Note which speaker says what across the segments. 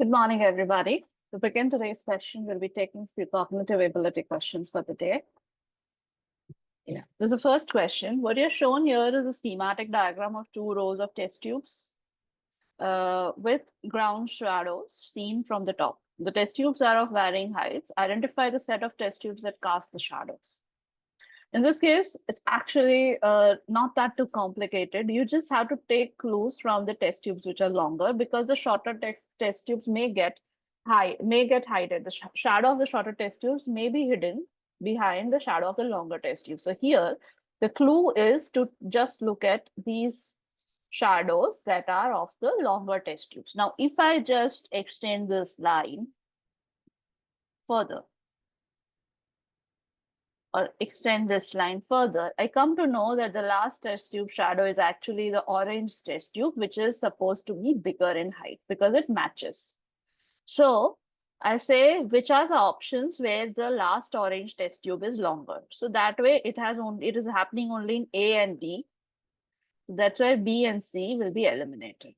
Speaker 1: Good morning, everybody. To begin today's question, we'll be taking few cognitive ability questions for the day. There's the first question. What you're shown here is a schematic diagram of two rows of test tubes with ground shadows seen from the top. The test tubes are of varying heights. Identify the set of test tubes that cast the shadows. In this case, it's actually not that too complicated. You just have to take clues from the test tubes which are longer, because the shorter test tubes may get hidden. The shadow of the shorter test tubes may be hidden behind the shadow of the longer test tube. So here, the clue is to just look at these shadows that are of the longer test tubes. Now, if I just extend this line further, or extend this line further, I come to know that the last test tube shadow is actually the orange test tube, which is supposed to be bigger in height because it matches. So I say, which are the options where the last orange test tube is longer? So that way it is happening only in A and D. So that's why B and C will be eliminated.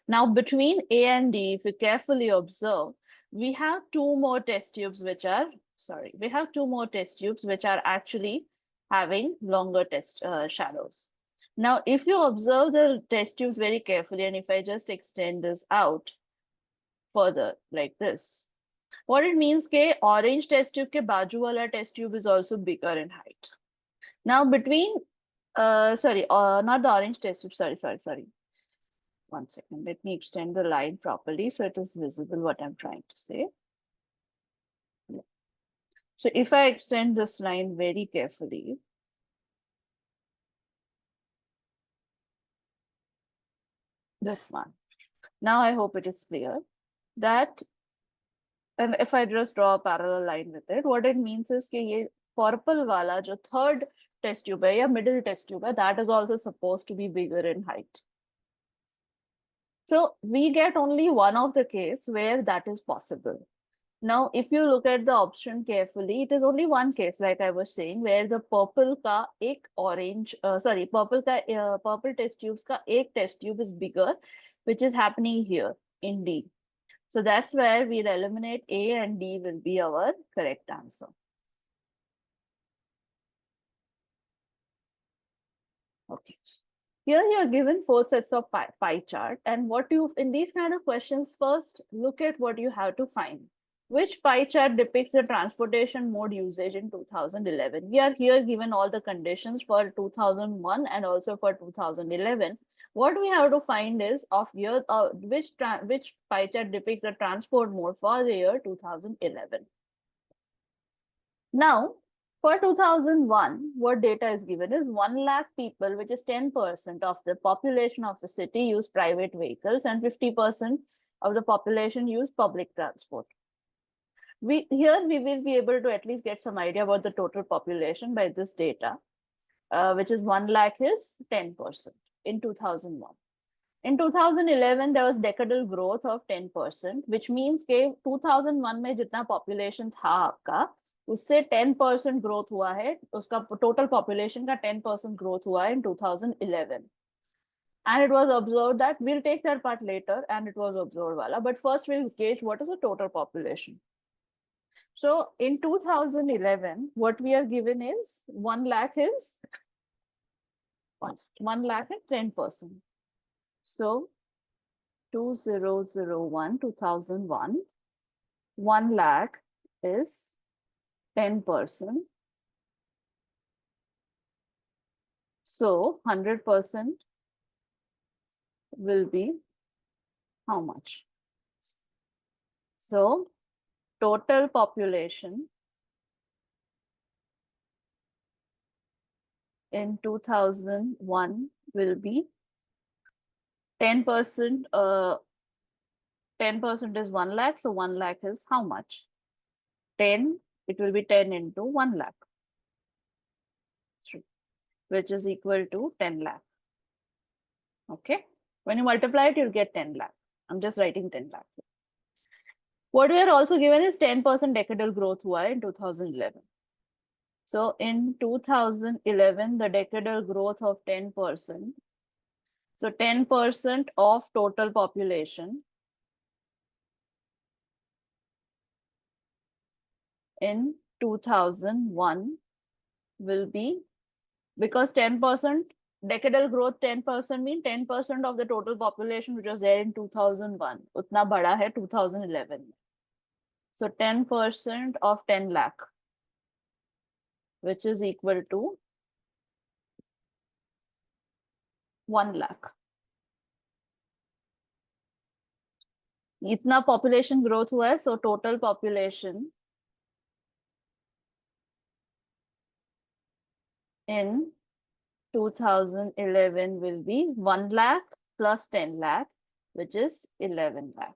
Speaker 1: Now between A and D, if you carefully observe, we have two more test tubes which are actually having longer shadows. Now, if you observe the test tubes very carefully, and if I just extend this out further like this, what it means ke orange test tube ke baju wala test tube is also bigger in height. Now between, not the orange test tube, sorry. One second, let me extend the line properly so it is visible what I'm trying to say. So if I extend this line very carefully, this one. Now I hope it is clear that, and if I just draw a parallel line with it, what it means is that ye purple wala jo third test tube hai, ya middle test tube hai, that is also supposed to be bigger in height. So we get only one of the case where that is possible. Now, if you look at the option carefully, it is only one case, like I was saying, where the purple ka ek orange, purple test tubes ka ek test tube is bigger, which is happening here in D. So that's where we'll eliminate A and D will be our correct answer. Okay. Here you are given 4 sets of pie chart, and in these kind of questions, first look at what you have to find. Which pie chart depicts the transportation mode usage in 2011? We are here given all the conditions for 2001 and also for 2011. What we have to find is which pie chart depicts the transport mode for the year 2011. Now, for 2001, what data is given is 1 lakh people, which is 10% of the population of the city, use private vehicles, and 50% of the population use public transport. We will be able to at least get some idea about the total population by this data, which is 1 lakh is 10% in 2001. In 2011, there was decadal growth of 10%, which means कि 2001 में जितना population था आपका, उससे 10% growth हुआ है, उसका total population का 10% growth हुआ है in 2011. And it was observed that, we'll take that part later, and it was observed wala, but first we'll gauge what is the total population. So in 2011, what we are given is 1 lakh is 10%. So 2001, 1 lakh is 10%. So 100% will be how much? So total population in 2001 will be 10%. 10% is 1 lakh. So 1 lakh is how much? 10. It will be 10 into 1 lakh, which is equal to 10 lakh. Okay. When you multiply it, you'll get 10 lakh. I'm just writing 10 lakh. What we are also given is 10% decadal growth hua in 2011. So in 2011, the decadal growth of 10%. So 10% of total population in 2001 will be, because 10% decadal growth 10% mean 10% of the total population which was there in 2001 utna bada hai 2011. So 10% of 10 lakh, which is equal to 1 lakh. इतना population growth हुआ है, so total population in 2011 will be 1 lakh plus 10 lakh, which is 11 lakh.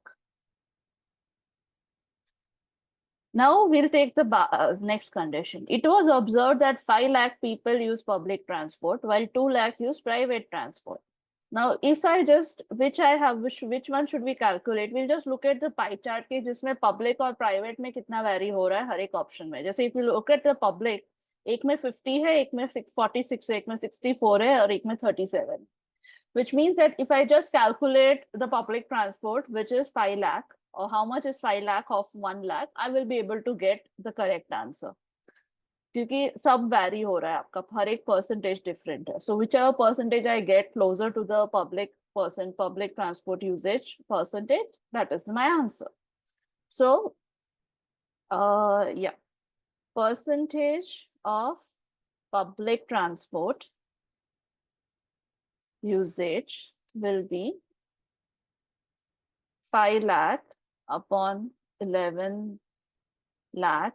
Speaker 1: Now we'll take the next condition. It was observed that 5 lakh people use public transport while 2 lakh use private transport. Now, if I just, which one should we calculate? We'll just look at the pie chart ki jisme public और private में कितना vary हो रहा है हर एक option में. जैसे if you look at the public, एक में 50 है, एक में 46 है, एक में 64 है और एक में 37. Which means that if I just calculate the public transport, which is 5 lakh, or how much is 5 lakh of 1 lakh, I will be able to get the correct answer. क्योंकि सब वैरी हो रहा है आपका, हर एक परसेंटेज डिफरेंट है. So whichever percentage I get closer to the public transport usage percentage, that is my answer. So yeah, percentage of public transport usage will be 5 lakh upon 11 lakh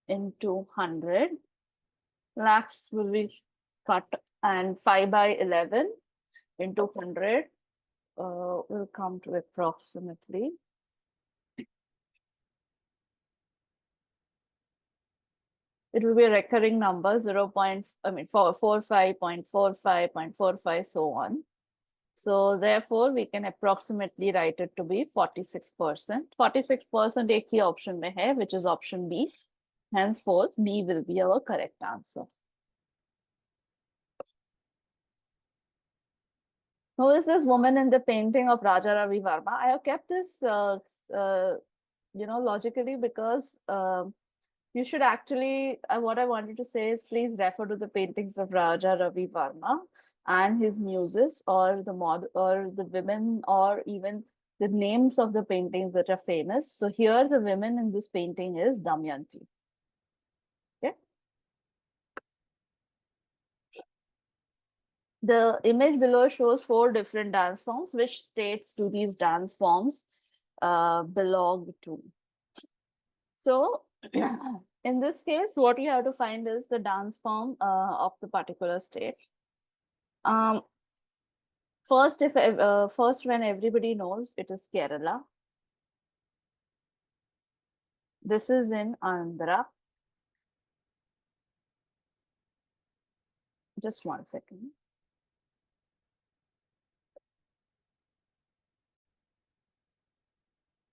Speaker 1: into 100. Lakhs will be cut, and 5 by 11 into 100 will come to approximately it will be a recurring number 45.45, so on. So therefore we can approximately write it to be 46%. 46% एक ही option में है, which is option B. Henceforth, B will be our correct answer. Who is this woman in the painting of Raja Ravi Varma? I have kept this, logically, because you should actually, what I wanted to say is please refer to the paintings of Raja Ravi Varma and his muses, or the women, or even the names of the paintings that are famous. So here the women in this painting is Damayanti. Okay. The image below shows 4 different dance forms. Which states do these dance forms belong to? So in this case, what you have to find is the dance form of the particular state. First, when everybody knows, it is Kerala. This is in Andhra. Just 1 second.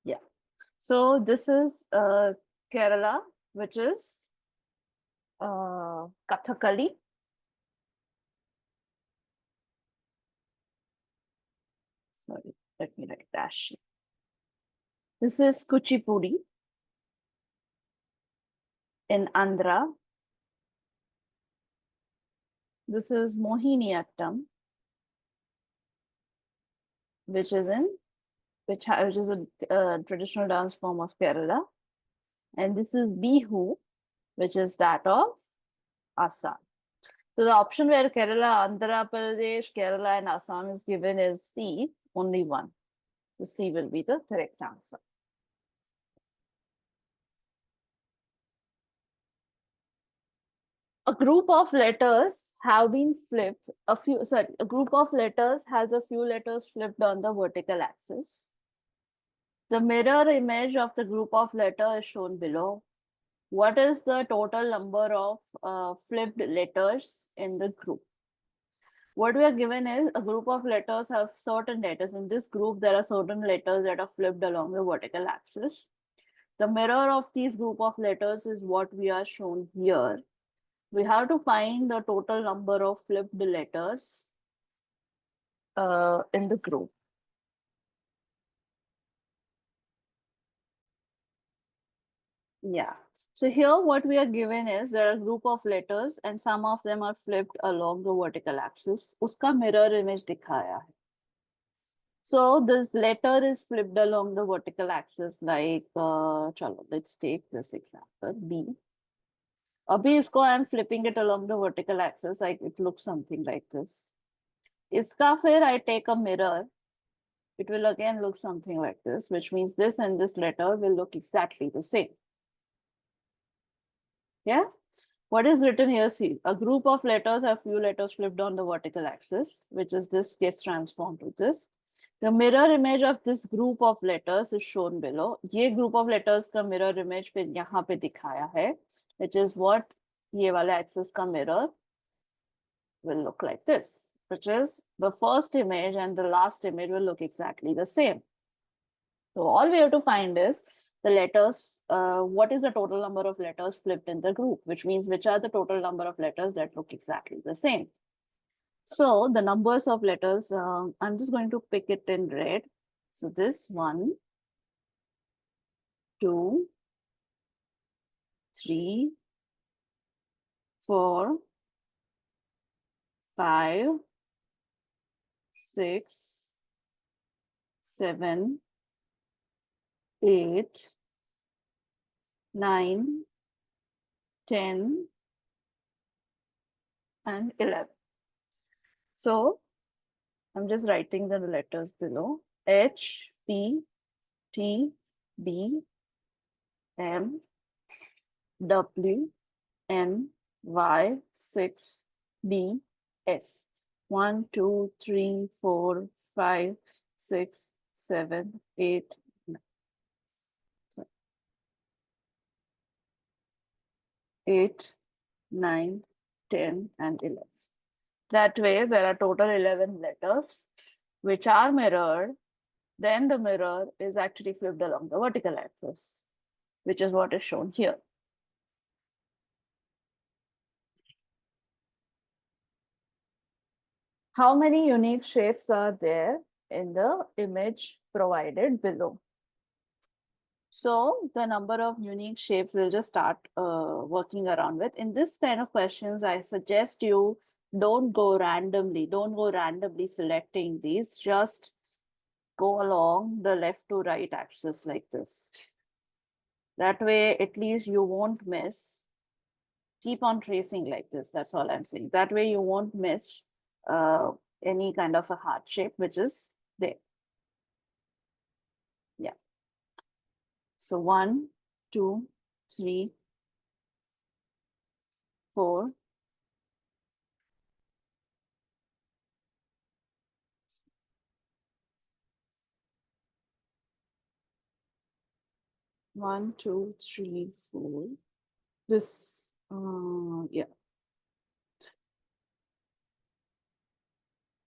Speaker 1: Yeah. So this is Kerala, which is Kathakali. Sorry, let me write dash. This is Kuchipudi in Andhra. This is Mohiniyattam, which is a traditional dance form of Kerala. And this is Bihu, which is that of Assam. So the option where Kerala, Andhra Pradesh, Kerala and Assam is given is C, only one. So C will be the correct answer. A group of letters have been flipped. A group of letters has a few letters flipped on the vertical axis. The mirror image of the group of letters is shown below. What is the total number of flipped letters in the group? What we are given is a group of letters have certain letters. In this group, there are certain letters that are flipped along the vertical axis. The mirror of these group of letters is what we are shown here. We have to find the total number of flipped letters in the group. Yeah. So here what we are given is there are a group of letters and some of them are flipped along the vertical axis. Uska mirror image dikhaya hai. So this letter is flipped along the vertical axis like, chalo, let's take this example, B. Abhi isko I am flipping it along the vertical axis, like it looks something like this. Iska fir I take a mirror, it will again look something like this, which means this and this letter will look exactly the same. Yeah? What is written here? See, a group of letters have few letters flipped on the vertical axis, which is this gets transformed to this. The mirror image of this group of letters is shown below. ये group of letters का mirror image पे यहाँ पे दिखाया है, which is what ये वाला axis का mirror will look like this, which is the first image and the last image will look exactly the same. So all we have to find is the letters, what is the total number of letters flipped in the group, which means which are the total number of letters that look exactly the same. So the numbers of letters, I'm just going to pick it in red. So this 1, 2, 3, 4, 5, 6, 7, 8, 9, 10, and 11. So I'm just writing the letters below. H, P, T, B, M, W, N, Y, 6, B, S. 1, 2, 3, 4, 5, 6, 7, 8, 9. Sorry. 8, 9, 10, and 11. That way, there are total 11 letters which are mirrored. Then the mirror is actually flipped along the vertical axis, which is what is shown here. How many unique shapes are there in the image provided below? So the number of unique shapes we'll just start working around with. In this kind of questions, I suggest you don't go randomly selecting these, just go along the left to right axis like this. That way, at least you won't miss. Keep on tracing like this. That's all I'm saying. That way you won't miss any kind of a heart shape, which is there. Yeah. So 1, 2, 3, 4, 1, 2, 3, 4. This, yeah.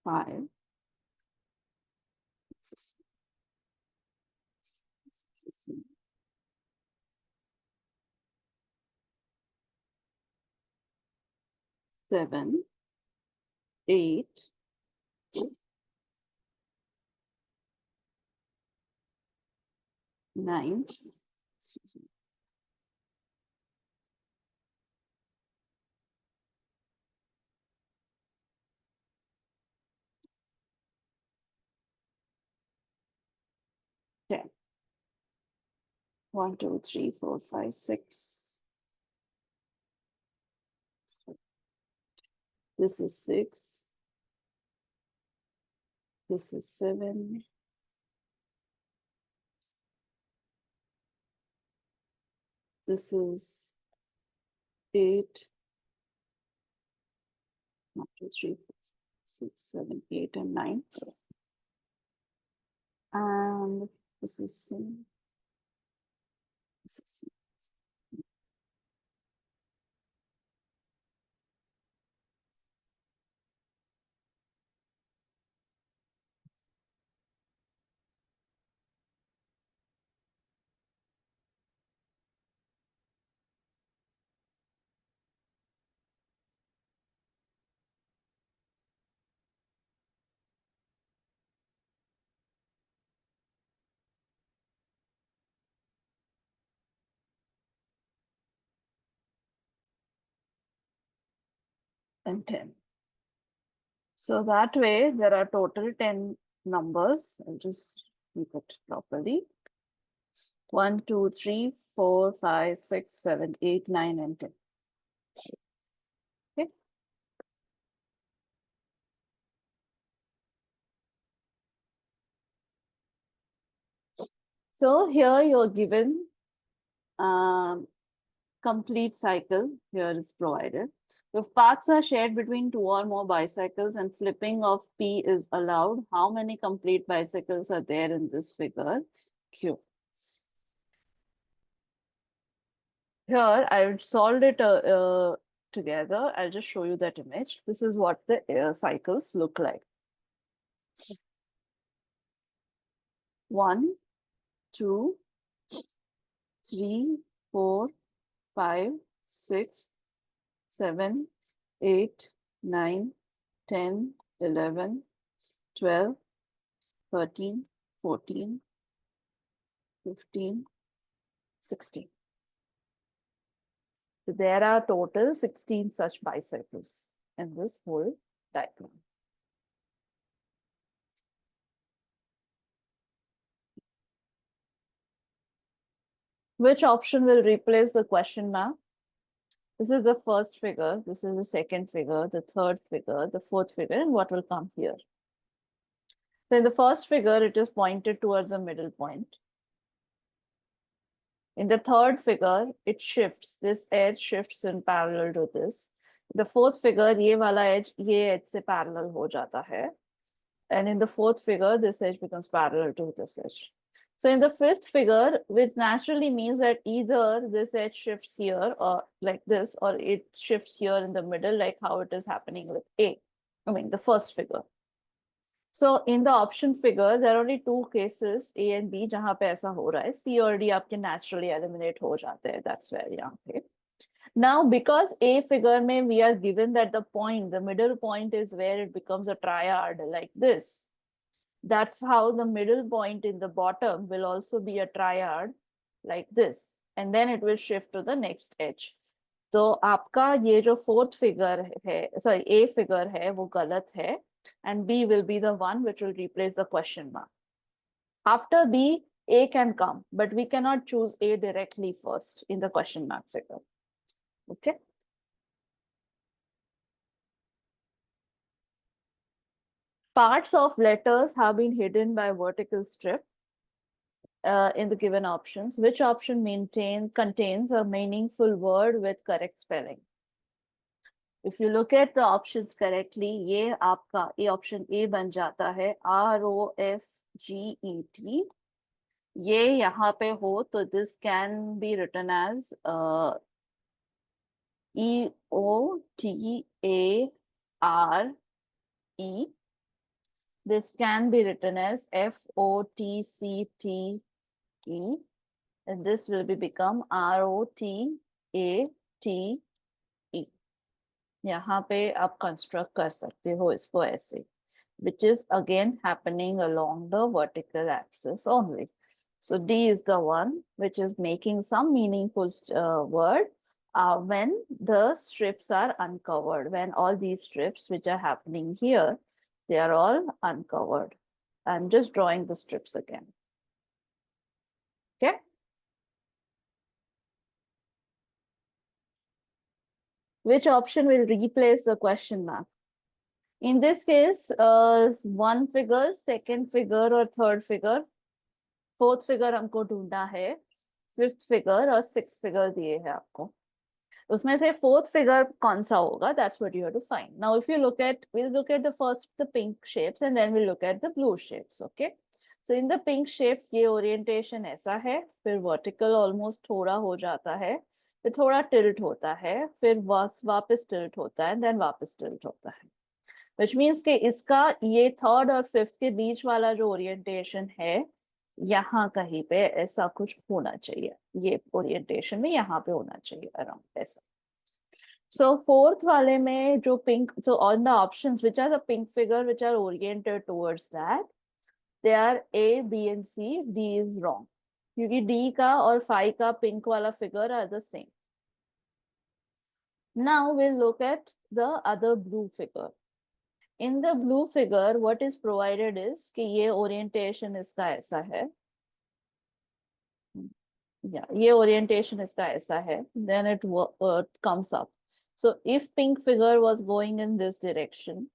Speaker 1: 5, 6, 7, 8, 9, excuse me, 10. 1, 2, 3, 4, 5, 6. This is 6. This is 7. This is 8. 1, 2, 3, 4, 6, 7, 8, and 9. And this is 7. This is 6. and 10. So that way there are total 10 numbers. I'll just keep it properly. 1, 2, 3, 4, 5, 6, 7, 8, 9, and 10. Okay. So here you're given complete cycle. Here is provided. If paths are shared between 2 or more bicycles and flipping of P is allowed, how many complete bicycles are there in this figure Q? Here I've solved it together. I'll just show you that image. This is what the cycles look like. 1, 2, 3, 4, 5, 6, 7, 8, 9, 10, 11, 12, 13, 14, 15, 16. So there are total 16 such bicycles in this whole diagram. Which option will replace the question mark? This is the first figure, this is the second figure, the third figure, the fourth figure, and what will come here? So in the first figure, it is pointed towards a middle point. In the third figure, it shifts, this edge shifts in parallel to this. The fourth figure, ye wala edge, ye edge se parallel ho jata hai. And in the fourth figure, this edge becomes parallel to this edge. So in the fifth figure, which naturally means that either this edge shifts here or like this, or it shifts here in the middle, like how it is happening with A. I mean, the first figure. So in the option figure, there are only two cases, A and B, jahan pe aisa ho raha hai. C और D आपके naturally eliminate ho jate hai. That's where यहाँ पे. Now, because A figure mein we are given that the point, the middle point is where it becomes a triad like this. That's how the middle point in the bottom will also be a triad like this. And then it will shift to the next edge. तो आपका ये जो fourth figure है, sorry, A figure है, वो गलत है. And B will be the one which will replace the question mark. After B, A can come, but we cannot choose A directly first in the question mark figure. Okay. Parts of letters have been hidden by vertical strip in the given options. Which option contains a meaningful word with correct spelling? If you look at the options correctly, ये आपका ये option A बन जाता है ROFGET. ये यहाँ पे हो तो this can be written as EOTARE. This can be written as FOTCTE, and this will become ROTATE. यहाँ पे आप construct कर सकते हो इसको ऐसे, which is again happening along the vertical axis only. So D is the one which is making some meaningful word when the strips are uncovered, when all these strips which are happening here, they are all uncovered. I'm just drawing the strips again. Okay. Which option will replace the question mark? In this case, one figure, second figure or third figure. Fourth figure हमको ढूंढना है, fifth figure और sixth figure दिए हैं आपको. उसमें से fourth figure कौन सा होगा? That's what you have to find. Now, if you look at, we'll look at the pink shapes and then we'll look at the blue shapes. Okay. So in the pink shapes, ये orientation ऐसा है, फिर vertical almost थोड़ा हो जाता है, फिर थोड़ा tilt होता है, फिर वापस tilt होता है, and then वापस tilt होता है. Which means कि इसका ये third और fifth के बीच वाला जो orientation है, यहाँ कहीं पे ऐसा कुछ होना चाहिए. ये orientation में यहाँ पे होना चाहिए around ऐसा. So fourth वाले में जो pink, so on the options which are the pink figure which are oriented towards that, they are A, B and C. D is wrong. क्योंकि D का और 5 का pink वाला figure are the same. Now we'll look at the other blue figure. In the blue figure, what is provided is कि ये orientation इसका ऐसा है. Yeah, ये orientation इसका ऐसा है. Then it comes up. So if pink figure was going in this direction,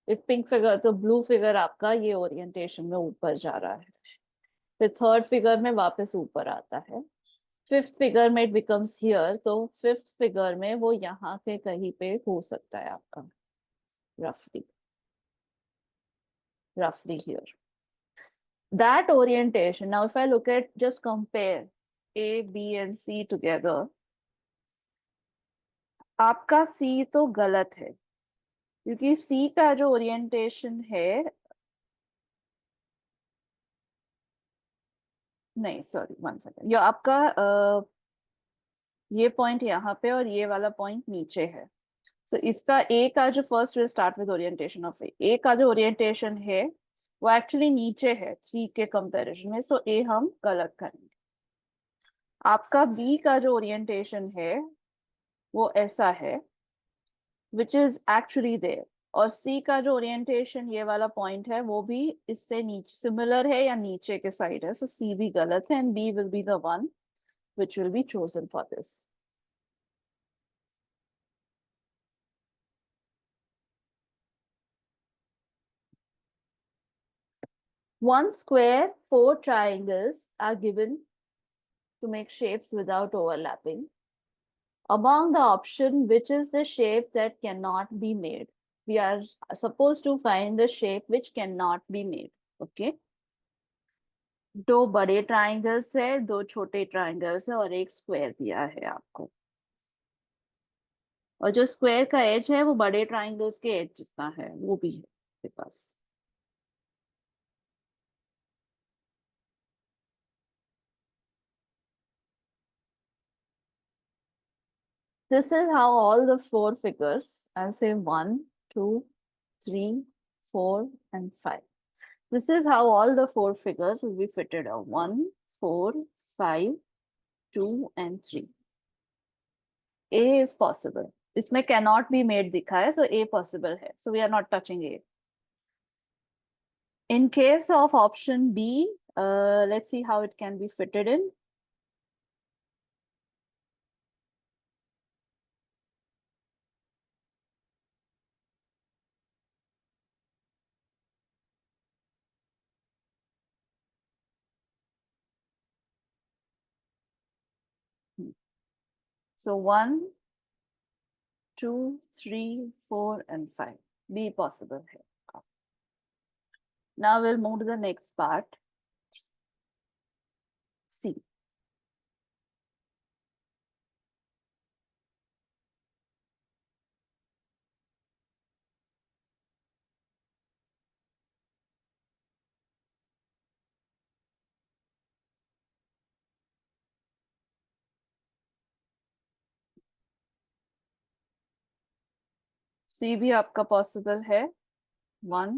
Speaker 1: if pink figure, तो blue figure आपका ये orientation में ऊपर जा रहा है. फिर third figure में वापस ऊपर आता है. Fifth figure में it becomes here, तो fifth figure में वो यहाँ पे कहीं पे हो सकता है आपका, roughly here. That orientation, now if I look at, just compare A, B and C together, आपका C तो गलत है, क्योंकि C का जो ओरिएंटेशन है, नहीं सॉरी 1 सेकेंड, ये आपका ये पॉइंट यहाँ पे और ये वाला पॉइंट नीचे है. सो इसका A का जो first will start with orientation of A का जो ओरिएंटेशन है वो एक्चुअली नीचे है 3 के कंपैरिजन में, सो A हम गलत करेंगे. आपका B का जो ओरिएंटेशन है वो ऐसा है, विच इज एक्चुअली देयर, और C का जो ओरिएंटेशन ये वाला पॉइंट है वो भी इससे नीचे सिमिलर है या नीचे के साइड है, सो C भी गलत है and B will be the one which will be chosen for this. One square, 4 triangles are given to make shapes without overlapping. Among the option, which is the shape that cannot be made? We are supposed to find the shape which cannot be made. Okay. 2 बड़े triangles है, 2 छोटे triangles है और एक square दिया है आपको. और जो square का edge है वो बड़े triangles के edge जितना है, वो भी है आपके पास. This is how all the 4 figures, I'll say 1, 2, 3, 4, and 5. This is how all the 4 figures will be fitted out. 1, 4, 5, 2, and 3. A is possible. इसमें cannot be made दिखा है, so A possible है. So we are not touching A. In case of option B, let's see how it can be fitted in. So 1, 2, 3, 4, and 5. B possible है. Now we'll move to the next part. C. C भी आपका possible है. 1,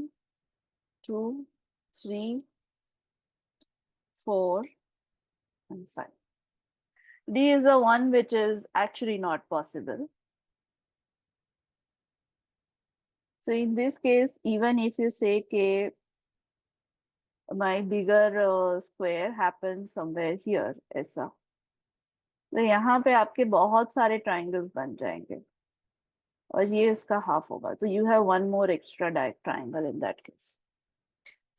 Speaker 1: 2, 3, 4, and 5. D is the one which is actually not possible. So in this case, even if you say कि my bigger square happens somewhere here, ऐसा, तो यहाँ पे आपके बहुत सारे triangles बन जाएंगे और ये इसका half होगा, तो you have one more extra triangle in that case.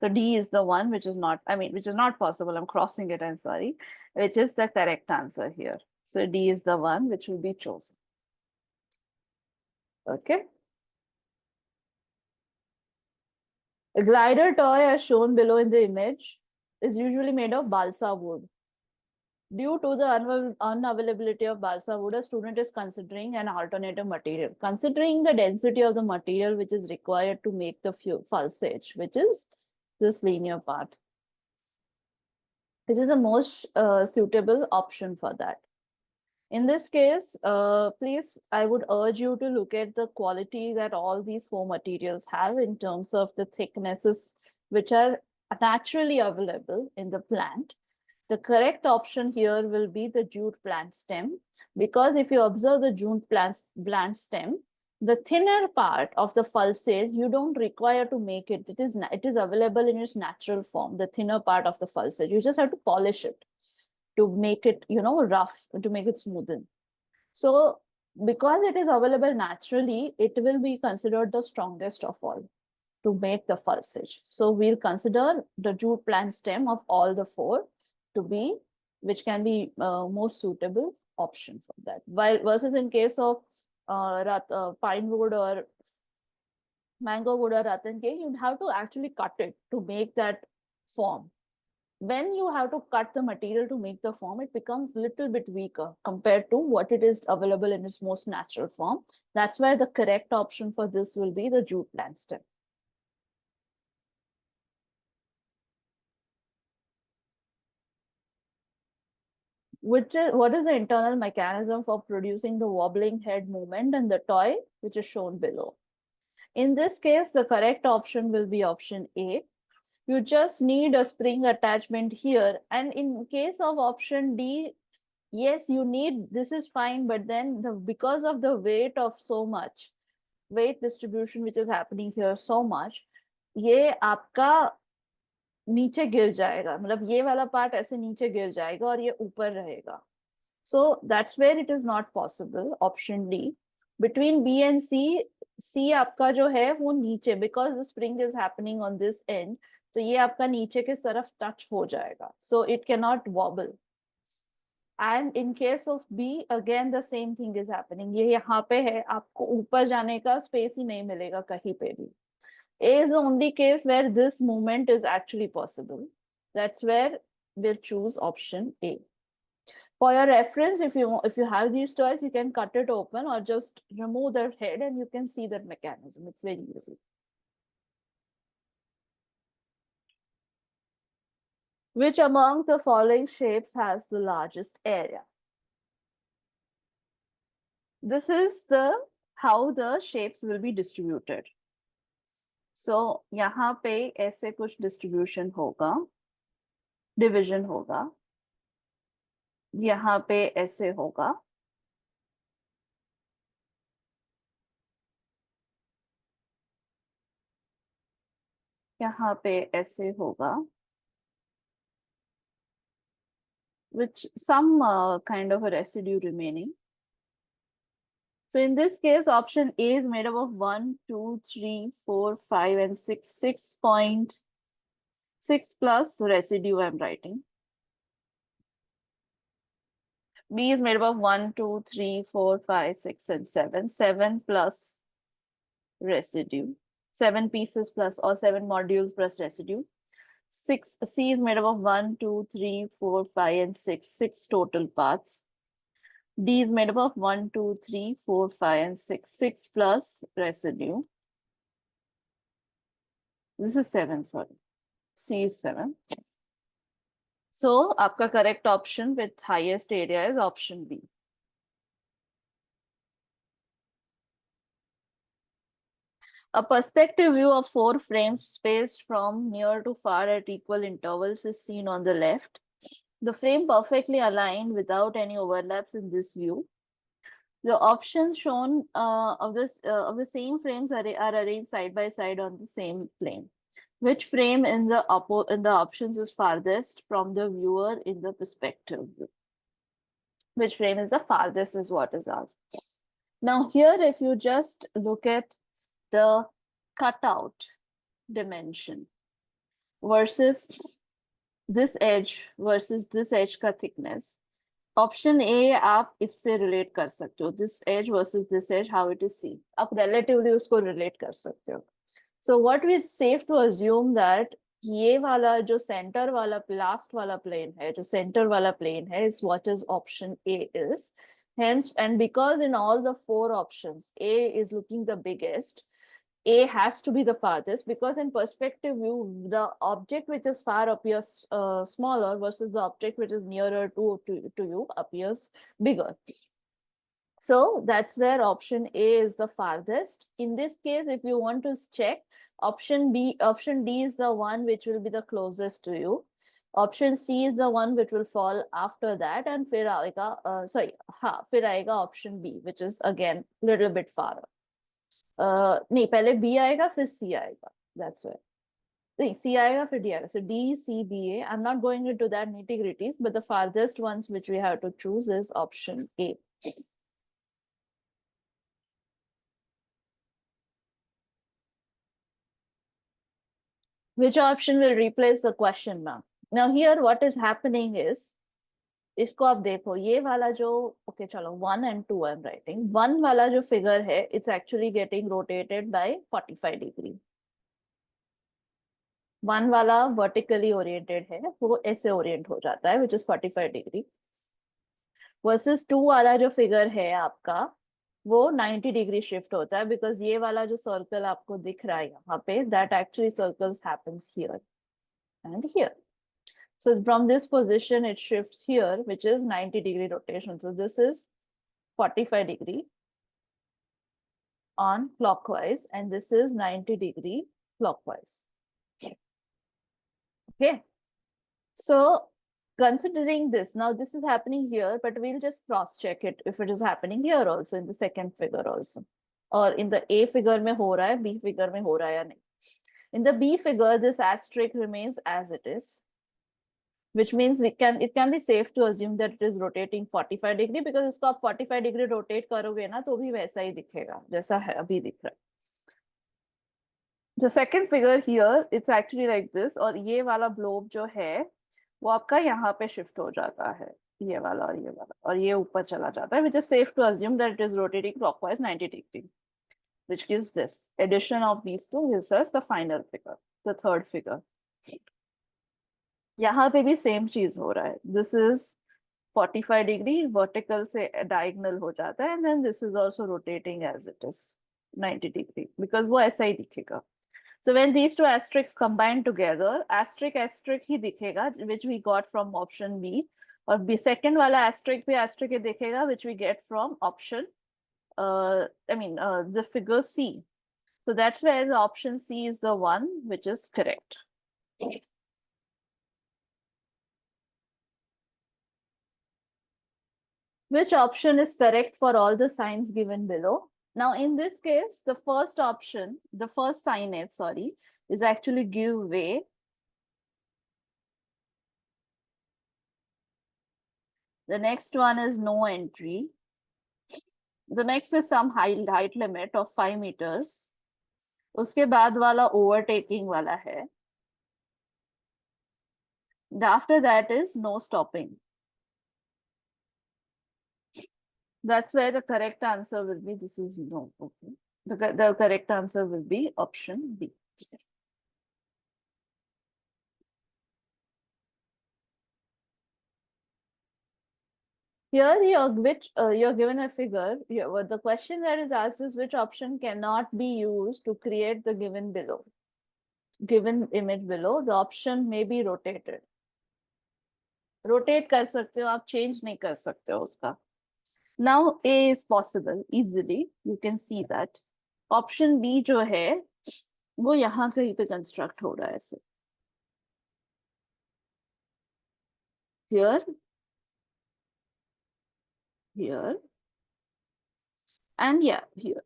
Speaker 1: So D is the one which is not, which is not possible. I'm crossing it, I'm sorry, which is the correct answer here. So D is the one which will be chosen. Okay. A glider toy as shown below in the image is usually made of balsa wood. Due to the unavailability of balsa wood, a student is considering an alternative material. Considering the density of the material which is required to make the false edge, which is this linear part, which is the most suitable option for that. In this case, please, I would urge you to look at the quality that all these 4 materials have in terms of the thicknesses which are naturally available in the plant. The correct option here will be the jute plant stem, because if you observe the jute plant stem, the thinner part of the pulsate, you don't require to make it. It is available in its natural form, the thinner part of the pulsate. You just have to polish it to make it, rough, to make it smoothen. So because it is available naturally, it will be considered the strongest of all to make the pulsage. So we'll consider the jute plant stem of all the four to be, which can be most suitable option for that. While versus in case of pine wood or mango wood or rattan cake, you'd have to actually cut it to make that form. When you have to cut the material to make the form, it becomes a little bit weaker compared to what it is available in its most natural form. That's why the correct option for this will be the jute plant stem. What is the internal mechanism for producing the wobbling head movement in the toy, which is shown below? In this case, the correct option will be option A. You just need a spring attachment here. And in case of option D, yes, you need, this is fine, but then because of the weight of so much, weight distribution which is happening here so much, ये आपका नीचे गिर जाएगा, मतलब ये वाला part ऐसे नीचे गिर जाएगा और ये ऊपर रहेगा. So that's where it is not possible. Option D. Between B and C, C आपका जो है वो नीचे, because the spring is happening on this end, तो ये आपका नीचे के तरफ touch हो जाएगा. So it cannot wobble. And in case of B, again the same thing is happening. ये यहाँ पे है, आपको ऊपर जाने का space ही नहीं मिलेगा कहीं पे भी. A is the only case where this movement is actually possible. That's where we'll choose option A. For your reference, if you have these toys, you can cut it open or just remove the head and you can see that mechanism. It's very easy. Which among the following shapes has the largest area? This is how the shapes will be distributed. So यहाँ पे ऐसे कुछ distribution होगा, division होगा, यहाँ पे ऐसे होगा, यहाँ पे ऐसे होगा, which some kind of a residue remaining. So in this case, option A is made up of 1, 2, 3, 4, 5, and 6. 6.6 plus residue I'm writing. B is made up of 1, 2, 3, 4, 5, 6, and 7. 7 plus residue. 7 pieces plus, or 7 modules plus residue. 6. C is made up of 1, 2, 3, 4, 5, and 6. 6 total parts. D is made up of 1, 2, 3, 4, 5, and 6. 6 plus residue. This is 7, sorry. C is 7. So, आपका correct option with highest area is option B. A perspective view of 4 frames spaced from near to far at equal intervals is seen on the left. The frame perfectly aligned without any overlaps in this view. The options shown of the same frames are arranged side by side on the same plane. Which frame in the options is farthest from the viewer in the perspective view? Which frame is the farthest is what is asked. Now here, if you just look at the cutout dimension versus this edge versus this edge का thickness, option A आप इससे relate कर सकते हो. This edge versus this edge, how it is seen. आप relatively उसको relate कर सकते हो. So what we safe to assume that ये वाला जो center वाला last वाला plane है, जो center वाला plane है, is what is option A is. Hence, and because in all the 4 options, A is looking the biggest, A has to be the farthest, because in perspective view, the object which is far appears smaller versus the object which is nearer to you appears bigger. So that's where option A is the farthest. In this case, if you want to check, option D is the one which will be the closest to you. Option C is the one which will fall after that, and फिर आएगा हाँ फिर आएगा option B, which is again little bit far. नहीं, पहले B आएगा फिर C आएगा. That's why. नहीं, C आएगा फिर D आएगा. So D, C, B, A. I'm not going into that nitty-gritties, but the farthest ones which we have to choose is option A. Which option will replace the question mark? Now here what is happening is, इसको आप देखो, ये वाला जो okay चलो 1 and 2 I am writing, 1 वाला जो figure है it's actually getting rotated bye 45 degree. 1 वाला वर्टिकली ओरिएंटेड है, वो ऐसे ओरिएंट हो जाता है, विच इज 45 डिग्री. वर्सेस 2 वाला जो फिगर है आपका, वो 90 डिग्री शिफ्ट होता है, बिकॉज ये वाला जो सर्कल आपको दिख रहा है यहाँ पे, that actually circles happens here and here. So from this position, it shifts here, which is 90 degree rotation. So this is 45 degree on clockwise, and this is 90 degree clockwise. Okay. So considering this, now this is happening here, but we'll just cross check it if it is happening here also, in the second figure also. Or in the A figure mein ho raha hai, B figure mein ho raha hai ya nahi. In the B figure, this asterisk remains as it is, which means it can be safe to assume that it is rotating 45 degree, because इसको आप 45 degree rotate करोगे ना तो भी वैसा ही दिखेगा जैसा है अभी दिख रहा है. The second figure here, it's actually like this, और ये वाला globe जो है वो आपका यहाँ पे shift हो जाता है, ये वाला और ये ऊपर चला जाता है, which is safe to assume that it is rotating clockwise 90 degree, which gives this. Addition of these two gives us the final figure, the third figure. यहाँ पे भी सेम चीज हो रहा है. दिस इज 45 डिग्री वर्टिकल से diagonal हो जाता है, and then this is also rotating as it is 90 degree, because वो ऐसा ही दिखेगा. So when these two asterisks combine together, asterisk ही दिखेगा, which we got from option B, और बी सेकंड वाला एस्ट्रिक भी एस्ट्रिक ही दिखेगा, which we get from option I mean the figure C. So that's where the option C is the one which is correct. Which option is correct for all the signs given below? Now, in this case, the first option, the first signage, sorry, is actually give way. The next one is no entry. The next is some height limit of 5 meters. उसके बाद वाला overtaking वाला है. After that is no stopping. That's where the correct answer will be. This is no. Okay. The correct answer will be option B. Here you're given a figure. The question that is asked is which option cannot be used to create the given image below. The option may be rotated. Rotate कर सकते हो आप, change नहीं कर सकते हो उसका. Now A is possible easily. You can see that. Option B जो है वो यहाँ कहीं पे construct हो रहा है ऐसे. Here, and yeah, here.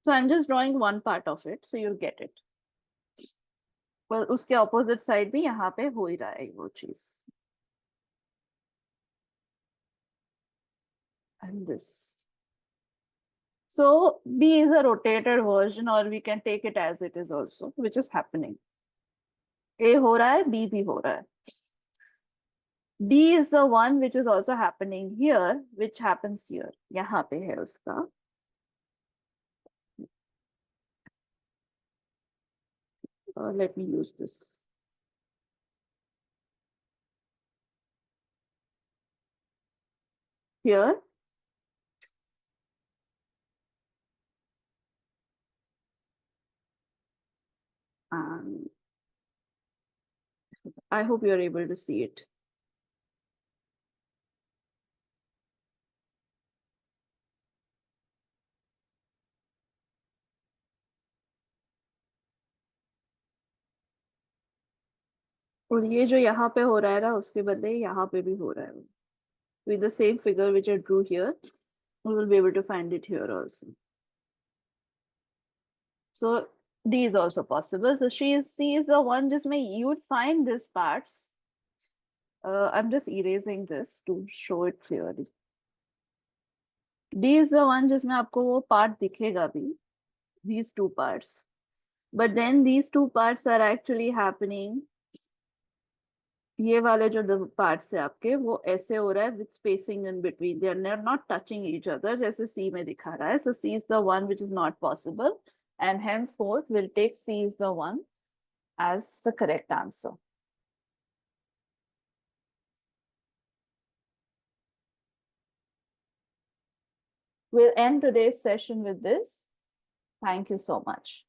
Speaker 1: So I'm just drawing one part of it, so you'll get it. पर उसके opposite side भी यहाँ पे हो ही रहा है वो चीज. And this. So B is a rotated version, or we can take it as it is also, which is happening. A हो रहा है, B भी हो रहा है. D is the one which is also happening here, which happens here. यहाँ पे है उसका. Let me use this. Here. I hope you're able to see it. और ये जो यहाँ पे हो रहा है ना उसके बदले यहाँ पे भी हो रहा है. With the same figure which I drew here, we will be able to find it here also. So D is also possible. So C is the one जिसमें you'd find these parts. I'm just erasing this to show it clearly. D is the one जिसमें आपको वो part दिखेगा भी. These two parts. But then these two parts are actually happening. ये वाले जो parts है आपके वो ऐसे हो रहा है with spacing in between. They are not touching each other जैसे C में दिखा रहा है. So C is the one which is not possible, and henceforth we'll take C is the one as the correct answer. We'll end today's session with this. Thank you so much.